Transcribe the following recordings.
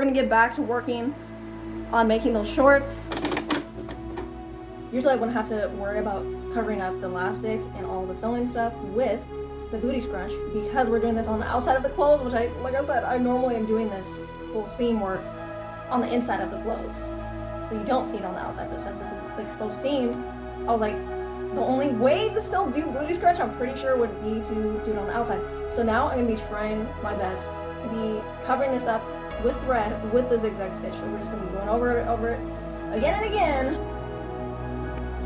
gonna get back to working on making those shorts. Usually I wouldn't have to worry about covering up the elastic and all the sewing stuff with the booty scrunch because we're doing this on the outside of the clothes, which like I said, I normally am doing this full seam work on the inside of the clothes. So you don't see it on the outside, but since this is the exposed seam, I was like, the only way to still do booty scrunch, I'm pretty sure, would be to do it on the outside. So now I'm gonna be trying my best to be covering this up with thread with the zigzag stitch. So we're just gonna be going over it again and again.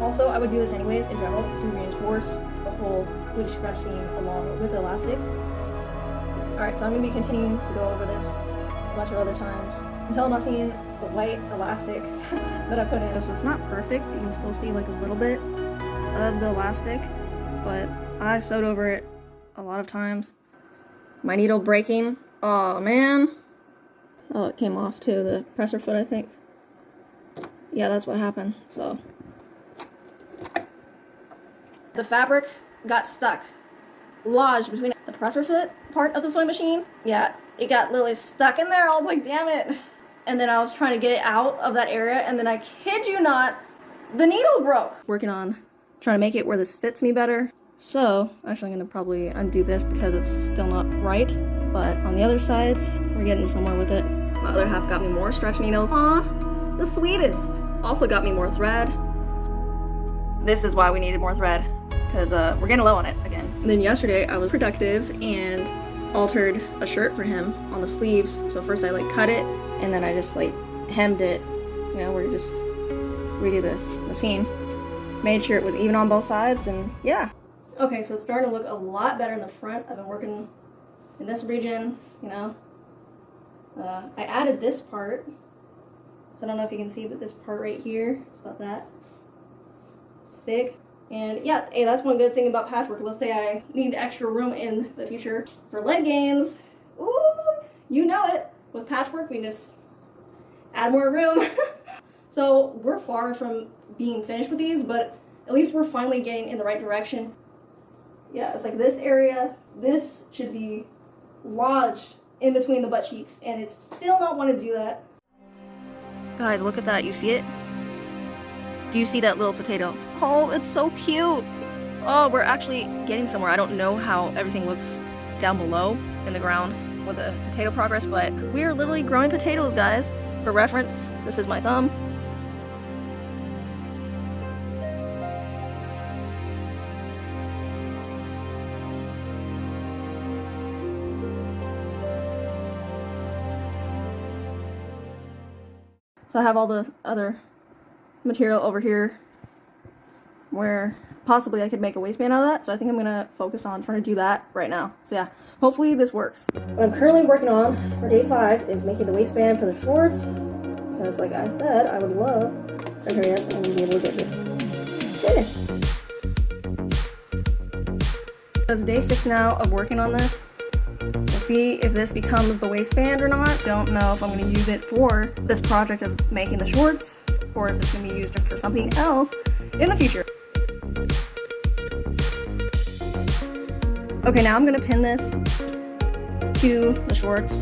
Also, I would do this anyways in general to reinforce the whole booty scrunch seam along with the elastic. Alright, so I'm going to be continuing to go over this a bunch of other times until I'm not seeing the white elastic that I put in. So it's not perfect, you can still see like a little bit of the elastic, but I sewed over it a lot of times. My needle breaking, oh man. Oh, it came off too, the presser foot I think. Yeah, that's what happened, so. The fabric got stuck, lodged between the presser foot part of the sewing machine. Yeah, it got literally stuck in there. I was like, damn it. And then I was trying to get it out of that area, and then I kid you not, the needle broke. Working on trying to make it where this fits me better. So, actually I'm gonna probably undo this because it's still not right. But on the other sides, we're getting somewhere with it. My other half got me more stretch needles. Aw, the sweetest. Also got me more thread. This is why we needed more thread, because we're getting low on it again. And then yesterday I was productive and altered a shirt for him on the sleeves. So first I like cut it, and then I just like hemmed it. You know, where you just redo the seam. Made sure it was even on both sides, and yeah. Okay, so it's starting to look a lot better in the front. I've been working in this region, you know. I added this part. So I don't know if you can see, but this part right here, it's about that big. And yeah, hey, that's one good thing about patchwork. Let's say I need extra room in the future for leg gains. Ooh, you know it. With patchwork, we just add more room. So we're far from being finished with these, but at least we're finally getting in the right direction. Yeah, it's like this area. This should be lodged in between the butt cheeks, and it's still not wanting to do that. Guys, look at that. You see it? Do you see that little potato? Oh, it's so cute. Oh, we're actually getting somewhere. I don't know how everything looks down below in the ground with the potato progress, but we are literally growing potatoes, guys. For reference, this is my thumb. So I have all the other material over here where possibly I could make a waistband out of that, so I think I'm gonna focus on trying to do that right now. So yeah, hopefully this works. What I'm currently working on for day 5 is making the waistband for the shorts, because like I said, I would love to hurry up and be able to get this finished. So it's day 6 now of working on this. We'll see if this becomes the waistband or not. Don't know if I'm going to use it for this project of making the shorts, or if it's going to be used for something else in the future. Okay, now I'm going to pin this to the shorts.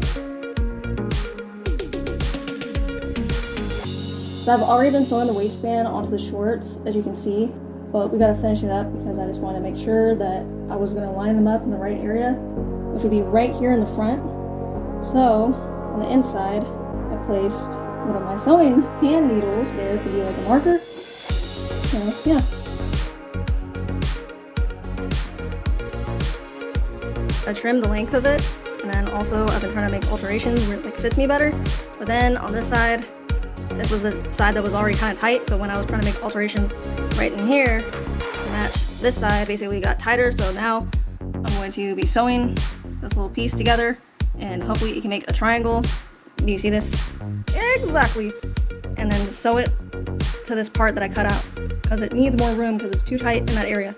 So I've already been sewing the waistband onto the shorts, as you can see, but we got to finish it up because I just want to make sure that I was going to line them up in the right area, which would be right here in the front. So on the inside, I placed one of my sewing hand needles there to be like a marker. So yeah. I trimmed the length of it, and then also I've been trying to make alterations where it like fits me better. But then on this side, this was a side that was already kind of tight, so when I was trying to make alterations right in here to match this side, basically got tighter. So now I'm going to be sewing this little piece together, and hopefully it can make a triangle. Do you see this? Exactly. And then sew it to this part that I cut out, because it needs more room because it's too tight in that area.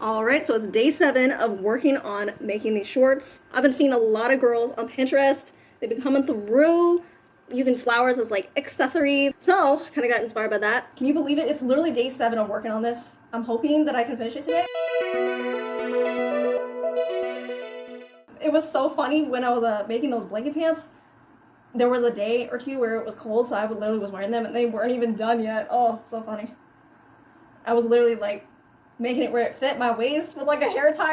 Alright, so it's day 7 of working on making these shorts. I've been seeing a lot of girls on Pinterest. They've been coming through using flowers as like accessories. So kind of got inspired by that. Can you believe it? It's literally day 7 of working on this. I'm hoping that I can finish it today. It was so funny when I was making those blanket pants. There was a day or two where it was cold, so I literally was wearing them and they weren't even done yet. Oh, so funny. I was literally like making it where it fit my waist with like a hair tie.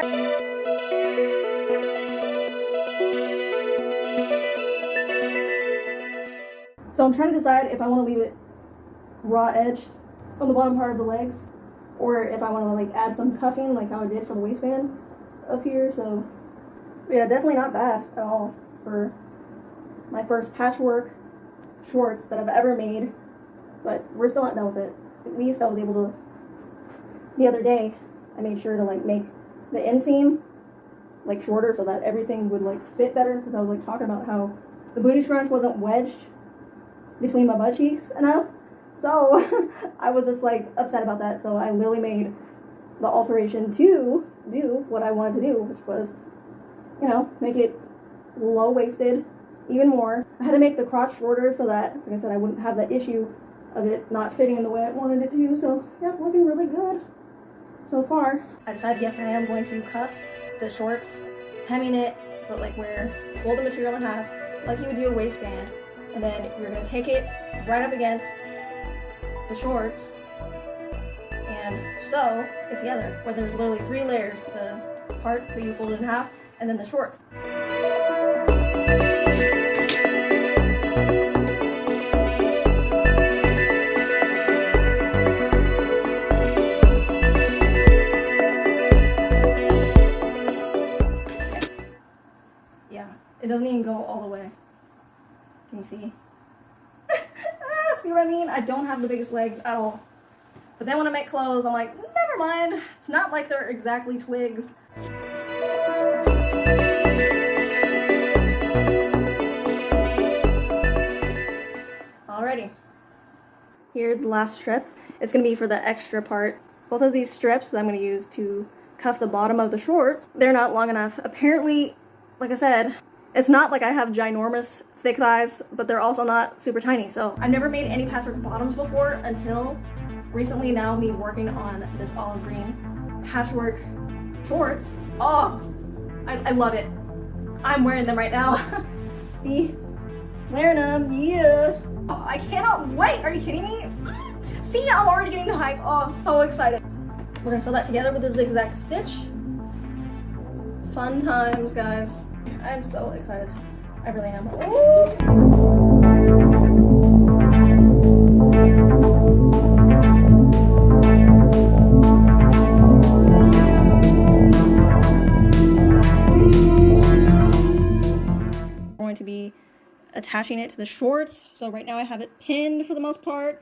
So I'm trying to decide if I want to leave it raw edged on the bottom part of the legs, or if I want to like add some cuffing like how I did for the waistband up here. So yeah, definitely not bad at all for my first patchwork shorts that I've ever made, but we're still not done with it. At least I was able to, the other day, I made sure to like make the inseam like shorter so that everything would like fit better, because I was like talking about how the booty scrunch wasn't wedged between my butt cheeks enough. So I was just like upset about that. So I literally made the alteration to do what I wanted to do, which was, you know, make it low-waisted even more. I had to make the crotch shorter so that, like I said, I wouldn't have the issue of it not fitting in the way I wanted it to. So yeah, it's looking really good so far. I decided, yes, I am going to cuff the shorts, hemming it, but like fold the material in half like you would do a waistband, and then you're going to take it right up against the shorts and sew it together, where there's literally 3 layers: the part that you folded in half, and then the shorts. Yeah, it doesn't even go all the way. Can you see? See what I mean? I don't have the biggest legs at all. But then when I make clothes, I'm like, never mind. It's not like they're exactly twigs. Alrighty. Here's the last strip. It's going to be for the extra part. Both of these strips that I'm going to use to cuff the bottom of the shorts, they're not long enough. Apparently, like I said, it's not like I have ginormous thick thighs, but they're also not super tiny. So I've never made any patchwork bottoms before until recently. Now me working on this olive green patchwork shorts. Oh, I love it. I'm wearing them right now. See? Wearing them, yeah. Oh, I cannot wait. Are you kidding me? See, I'm already getting hype. Oh, so excited. We're gonna sew that together with a zigzag stitch. Fun times, guys. I'm so excited. I really am. Ooh. We're going to be attaching it to the shorts. So right now I have it pinned for the most part,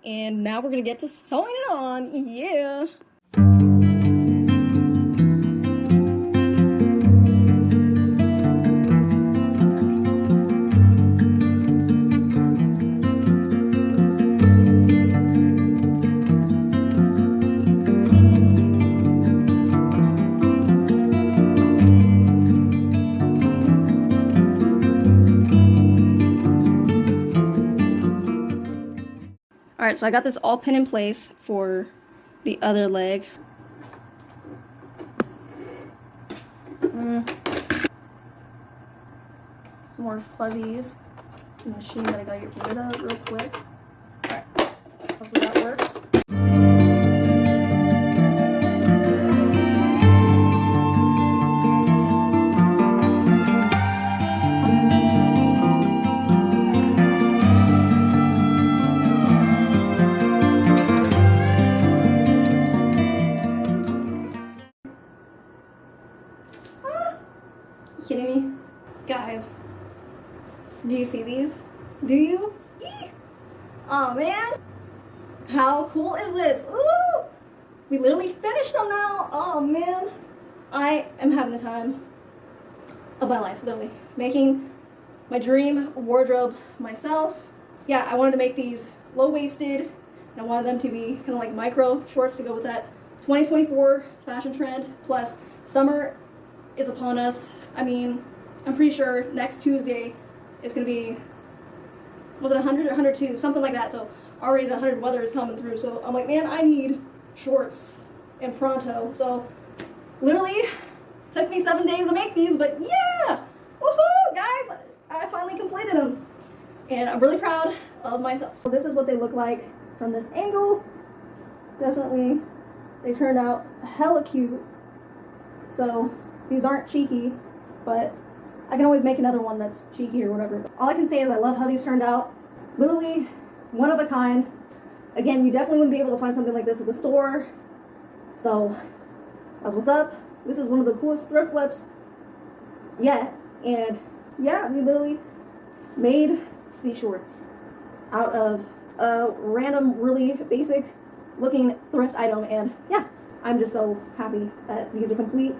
and now we're gonna get to sewing it on. Yeah. Alright, so I got this all pinned in place for the other leg. Some more fuzzies in the machine that I gotta get rid of real quick. Alright, hopefully that works. Kidding me? Guys, do you see these? Do you? Eee! Oh man! How cool is this? Ooh! We literally finished them now! Oh man! I am having the time of my life, literally. Making my dream wardrobe myself. Yeah, I wanted to make these low-waisted, and I wanted them to be kind of like micro shorts to go with that 2024 fashion trend. Plus, summer is upon us. I mean, I'm pretty sure next Tuesday is going to be was it 100 or 102, something like that. So already the 100 weather is coming through. So I'm like, man, I need shorts and pronto. So literally took me 7 days to make these, but yeah, woohoo, guys, I finally completed them. And I'm really proud of myself. So this is what they look like from this angle. Definitely, they turned out hella cute. So these aren't cheeky, but I can always make another one that's cheeky or whatever. All I can say is I love how these turned out. Literally one of a kind. Again, you definitely wouldn't be able to find something like this at the store. So that's what's up. This is one of the coolest thrift flips yet. And yeah, we literally made these shorts out of a random, really basic looking thrift item. And yeah, I'm just so happy that these are complete.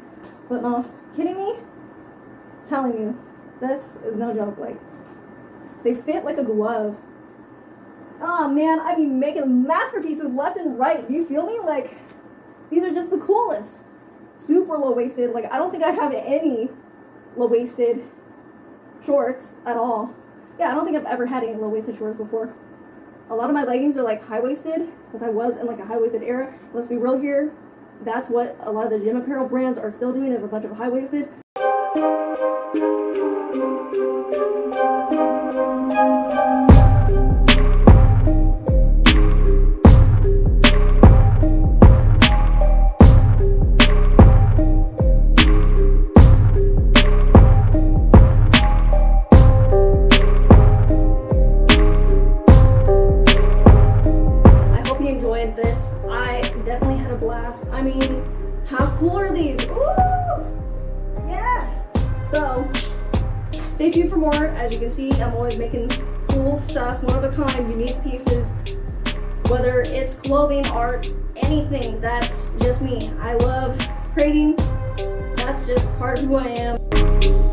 But no, kidding me? Telling you, this is no joke. Like, they fit like a glove. Oh man, I be making masterpieces left and right. Do you feel me? Like, these are just the coolest. Super low-waisted. Like, I don't think I have any low-waisted shorts at all. Yeah, I don't think I've ever had any low-waisted shorts before. A lot of my leggings are like high-waisted, because I was in like a high-waisted era. Let's be real here. That's what a lot of the gym apparel brands are still doing, is a bunch of high-waisted. Enjoyed this. I definitely had a blast. I mean, how cool are these? Ooh! Yeah! So, stay tuned for more. As you can see, I'm always making cool stuff, one of a kind, unique pieces. Whether it's clothing, art, anything, that's just me. I love creating. That's just part of who I am.